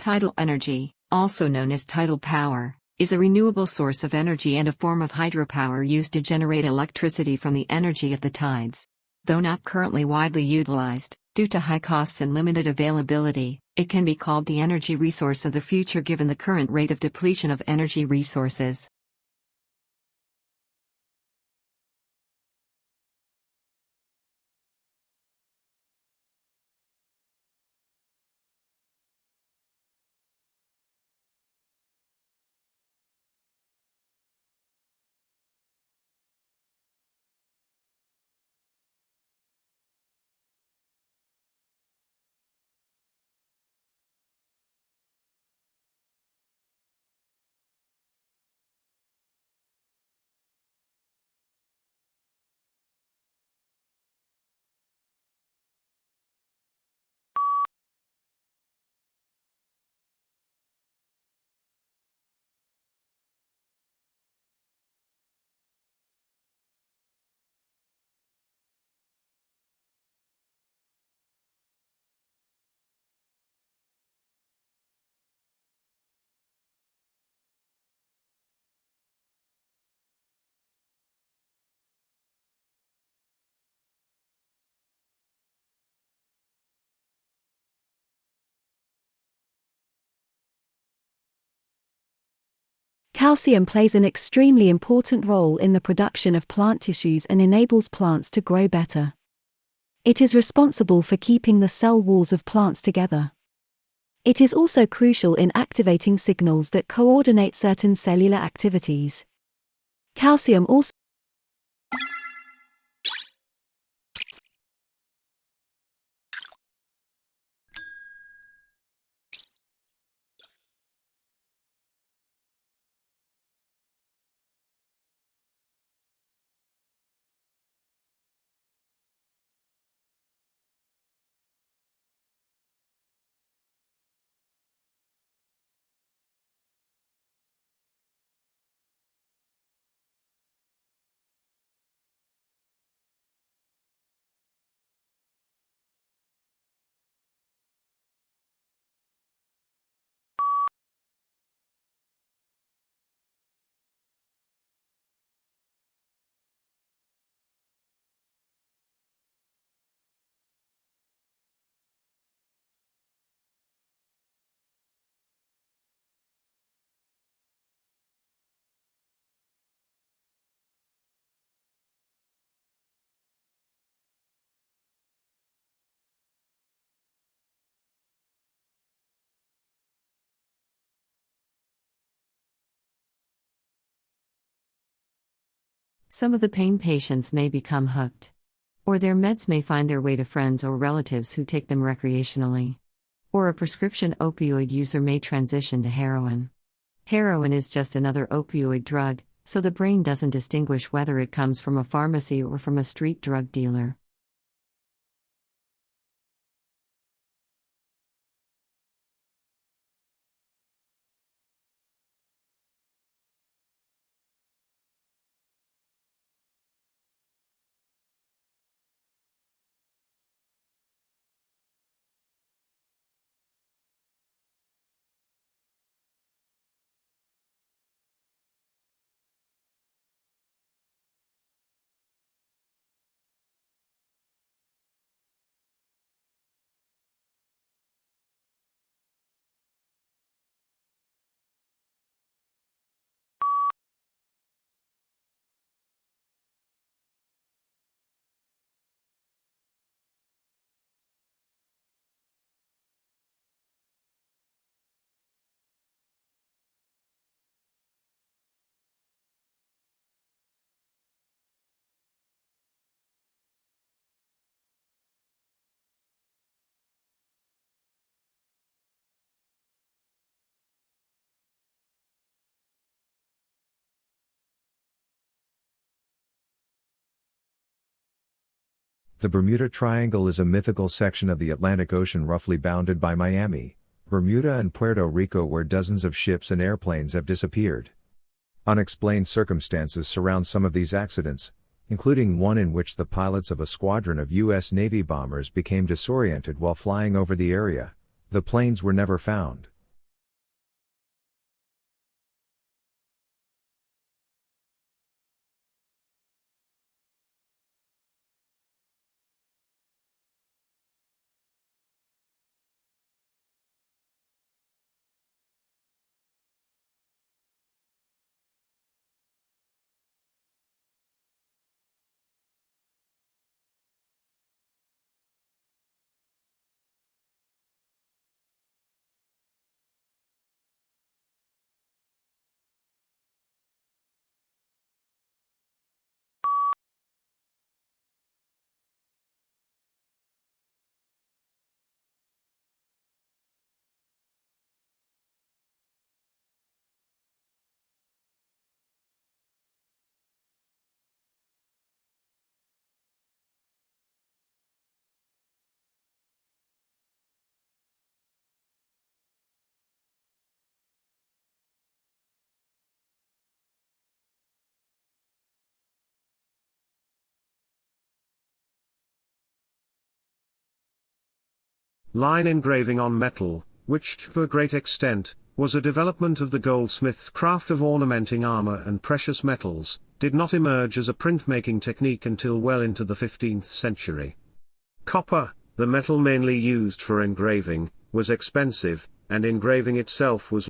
Tidal energy, also known as tidal power, is a renewable source of energy and a form of hydropower used to generate electricity from the energy of the tides. Though not currently widely utilized, due to high costs and limited availability, it can be called the energy resource of the future given the current rate of depletion of energy resources. Calcium plays an extremely important role in the production of plant tissues and enables plants to grow better. It is responsible for keeping the cell walls of plants together. It is also crucial in activating signals that coordinate certain cellular activities. Calcium also Some of the pain patients may become hooked. Or their meds may find their way to friends or relatives who take them recreationally. Or a prescription opioid user may transition to heroin. Heroin is just another opioid drug, so the brain doesn't distinguish whether it comes from a pharmacy or from a street drug dealer. The Bermuda Triangle is a mythical section of the Atlantic Ocean roughly bounded by Miami, Bermuda and Puerto Rico where dozens of ships and airplanes have disappeared. Unexplained circumstances surround some of these accidents, including one in which the pilots of a squadron of U.S. Navy bombers became disoriented while flying over the area. The planes were never found. Line engraving on metal, which to a great extent was a development of the goldsmith's craft of ornamenting armor and precious metals, did not emerge as a printmaking technique until well into the 15th century. Copper, the metal mainly used for engraving, was expensive, and engraving itself was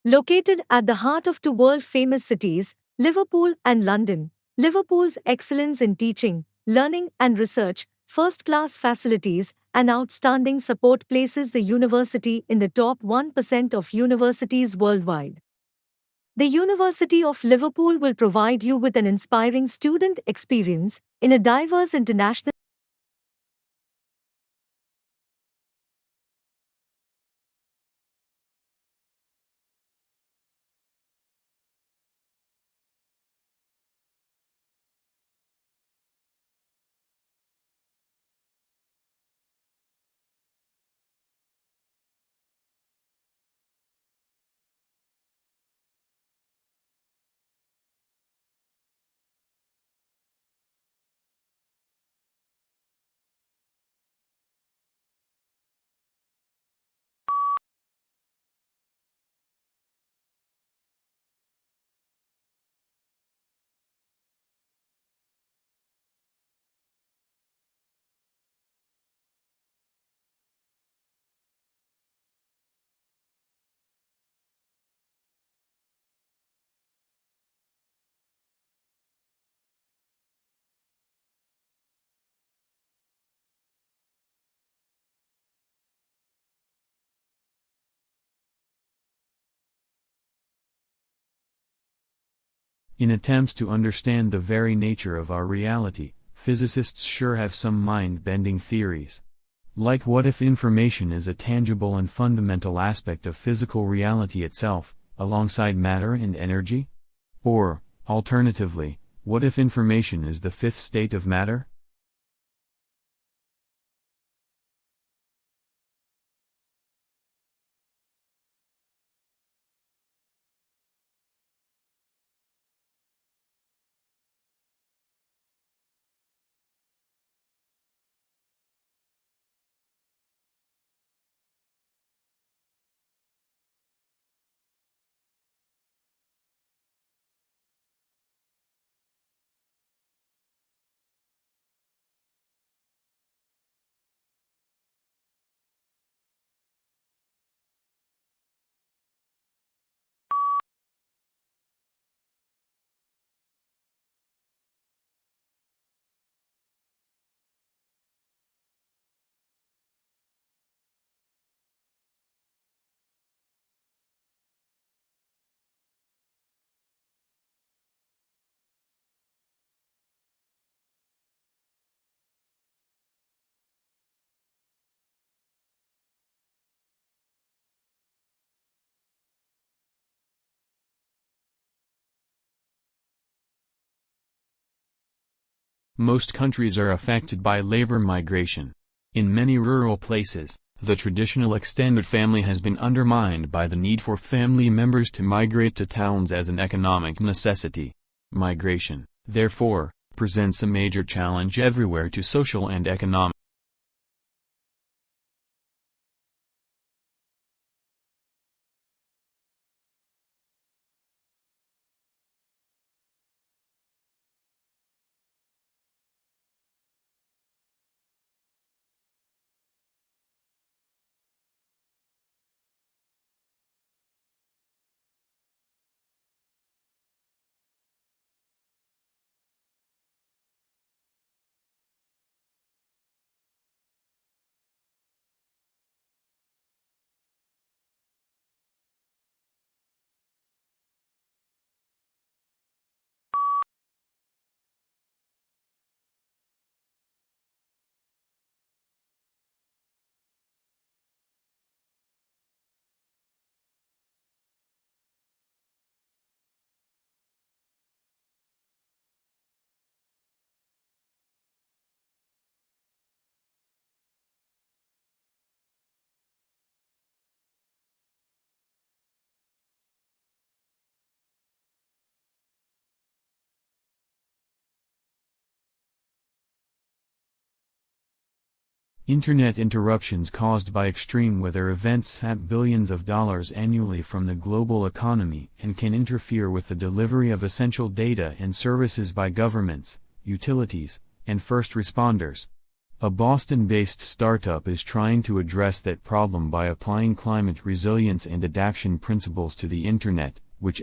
located at the heart of two world-famous cities, Liverpool and London. Liverpool's excellence in teaching, learning and research, first-class facilities, and outstanding support places the university in the top 1% of universities worldwide. The University of Liverpool will provide you with an inspiring student experience in a diverse international In attempts to understand the very nature of our reality, physicists sure have some mind-bending theories. Like what if information is a tangible and fundamental aspect of physical reality itself, alongside matter and energy? Or, alternatively, what if information is the fifth state of matter? Most countries are affected by labor migration. In many rural places, the traditional extended family has been undermined by the need for family members to migrate to towns as an economic necessity. Migration, therefore, presents a major challenge everywhere to social and economic Internet interruptions caused by extreme weather events sap billions of dollars annually from the global economy and can interfere with the delivery of essential data and services by governments, utilities, and first responders. A Boston-based startup is trying to address that problem by applying climate resilience and adaptation principles to the Internet, which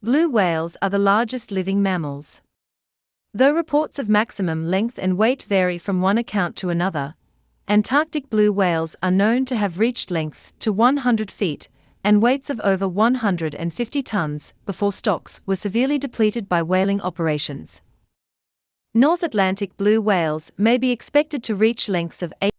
Blue whales are the largest living mammals. Though reports of maximum length and weight vary from one account to another, Antarctic blue whales are known to have reached lengths to 100 feet and weights of over 150 tons before stocks were severely depleted by whaling operations. North Atlantic blue whales may be expected to reach lengths of 8